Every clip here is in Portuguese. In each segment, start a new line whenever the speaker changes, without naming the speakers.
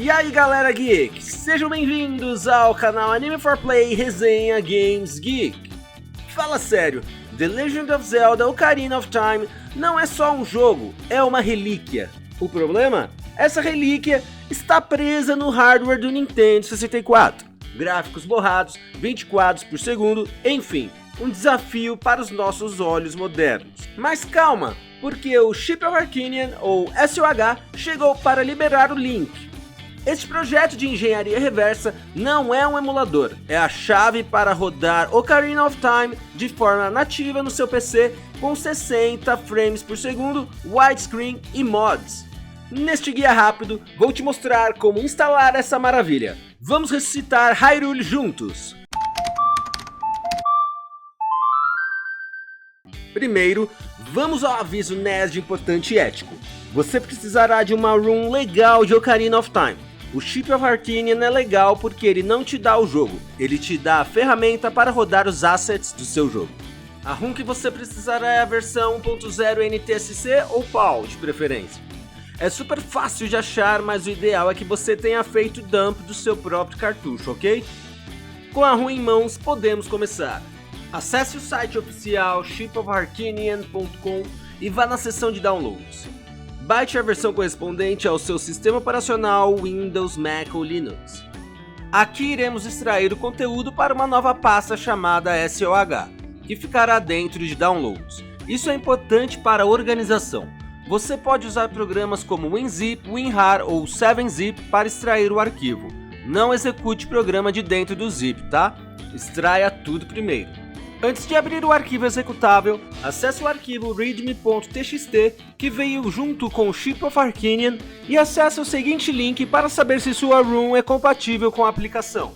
E aí galera geek, sejam bem-vindos ao canal Anime for Play Resenha Games Geek. Fala sério, The Legend of Zelda Ocarina of Time não é só um jogo, é uma relíquia. O problema? Essa relíquia está presa no hardware do Nintendo 64. Gráficos borrados, 20 quadros por segundo, enfim, um desafio para os nossos olhos modernos. Mas calma, porque o Chip of Arcanian, ou SOH, chegou para liberar o Link. Este projeto de engenharia reversa não é um emulador, é a chave para rodar Ocarina of Time de forma nativa no seu PC com 60 frames por segundo, widescreen e mods. Neste guia rápido, vou te mostrar como instalar essa maravilha. Vamos ressuscitar Hyrule juntos! Primeiro, vamos ao aviso nerd importante e ético. Você precisará de uma ROM legal de Ocarina of Time. O Chip of Arcanian é legal porque ele não te dá o jogo, ele te dá a ferramenta para rodar os assets do seu jogo. A ROM que você precisará é a versão 1.0 NTSC ou PAL de preferência. É super fácil de achar, mas o ideal é que você tenha feito dump do seu próprio cartucho, ok? Com a ROM em mãos, podemos começar. Acesse o site oficial shipofarcanian.com e vá na seção de downloads. Baixe a versão correspondente ao seu sistema operacional Windows, Mac ou Linux. Aqui iremos extrair o conteúdo para uma nova pasta chamada SOH, que ficará dentro de downloads. Isso é importante para a organização. Você pode usar programas como WinZip, WinRAR ou 7-Zip para extrair o arquivo. Não execute programa de dentro do zip, tá? Extraia tudo primeiro. Antes de abrir o arquivo executável, acesse o arquivo readme.txt que veio junto com o Chip of Arcanian e acesse o seguinte link para saber se sua ROM é compatível com a aplicação.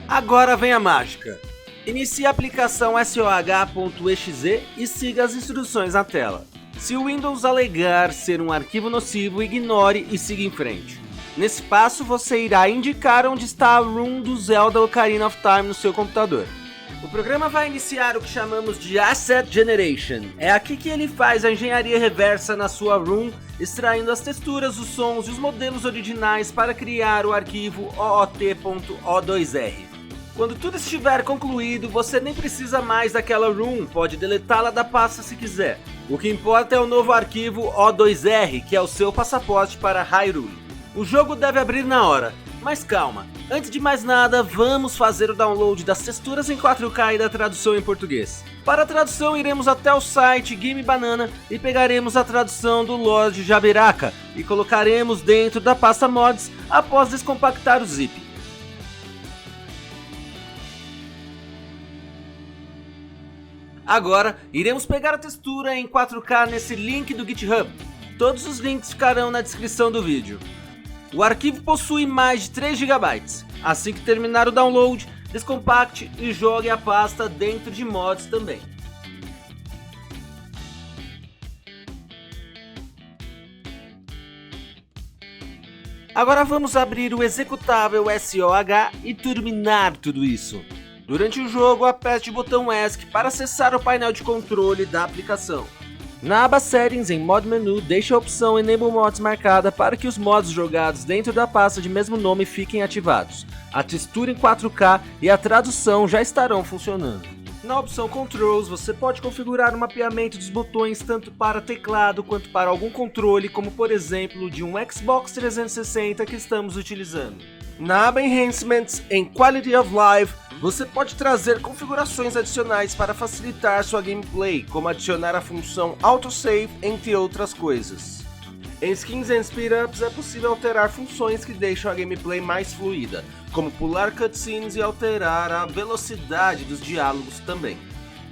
Agora vem a mágica. Inicie a aplicação SOH.exe e siga as instruções na tela. Se o Windows alegar ser um arquivo nocivo, ignore e siga em frente. Nesse passo você irá indicar onde está a ROM do Zelda Ocarina of Time no seu computador. O programa vai iniciar o que chamamos de Asset Generation. É aqui que ele faz a engenharia reversa na sua ROM, extraindo as texturas, os sons e os modelos originais para criar o arquivo OOT.O2R. Quando tudo estiver concluído, você nem precisa mais daquela ROM, pode deletá-la da pasta se quiser. O que importa é o novo arquivo O2R, que é o seu passaporte para Hyrule. O jogo deve abrir na hora, mas calma. Antes de mais nada, vamos fazer o download das texturas em 4K e da tradução em português. Para a tradução, iremos até o site Game Banana e pegaremos a tradução do Lorde Jabiraca e colocaremos dentro da pasta mods após descompactar o zip. Agora, iremos pegar a textura em 4K nesse link do GitHub. Todos os links ficarão na descrição do vídeo. O arquivo possui mais de 3 GB. Assim que terminar o download, descompacte e jogue a pasta dentro de mods também. Agora vamos abrir o executável SOH e terminar tudo isso. Durante o jogo, aperte o botão ESC para acessar o painel de controle da aplicação. Na aba Settings, em Mod Menu, deixe a opção Enable Mods marcada para que os mods jogados dentro da pasta de mesmo nome fiquem ativados. A textura em 4K e a tradução já estarão funcionando. Na opção Controls, você pode configurar o mapeamento dos botões tanto para teclado quanto para algum controle, como por exemplo de um Xbox 360 que estamos utilizando. Na aba Enhancements, em Quality of Life, você pode trazer configurações adicionais para facilitar sua gameplay, como adicionar a função Autosave, entre outras coisas. Em Skins and Speedups é possível alterar funções que deixam a gameplay mais fluida, como pular cutscenes e alterar a velocidade dos diálogos também.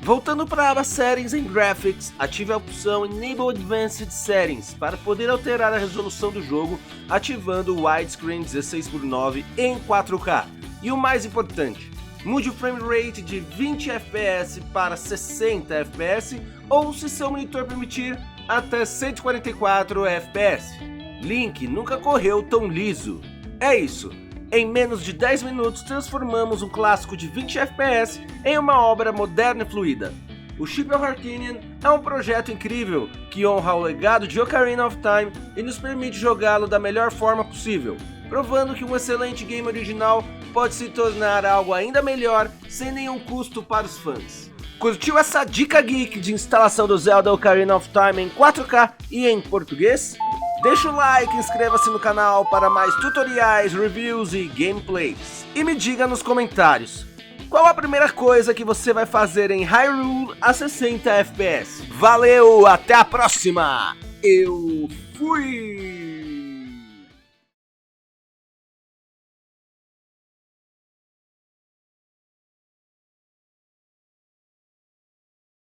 Voltando para a aba Settings em Graphics, ative a opção Enable Advanced Settings para poder alterar a resolução do jogo, ativando o Widescreen 16:9 em 4K. E o mais importante, mude o frame rate de 20 FPS para 60 FPS ou, se seu monitor permitir, até 144 FPS. Link nunca correu tão liso. É isso. Em menos de 10 minutos transformamos um clássico de 20 FPS em uma obra moderna e fluida. O Chip of Arcanian é um projeto incrível que honra o legado de Ocarina of Time e nos permite jogá-lo da melhor forma possível. provando que um excelente game original pode se tornar algo ainda melhor sem nenhum custo para os fãs. Curtiu essa dica geek de instalação do Zelda Ocarina of Time em 4K e em português? Deixa o like e inscreva-se no canal para mais tutoriais, reviews e gameplays. E me diga nos comentários, qual a primeira coisa que você vai fazer em Hyrule a 60 FPS? Valeu, até a próxima! Eu fui!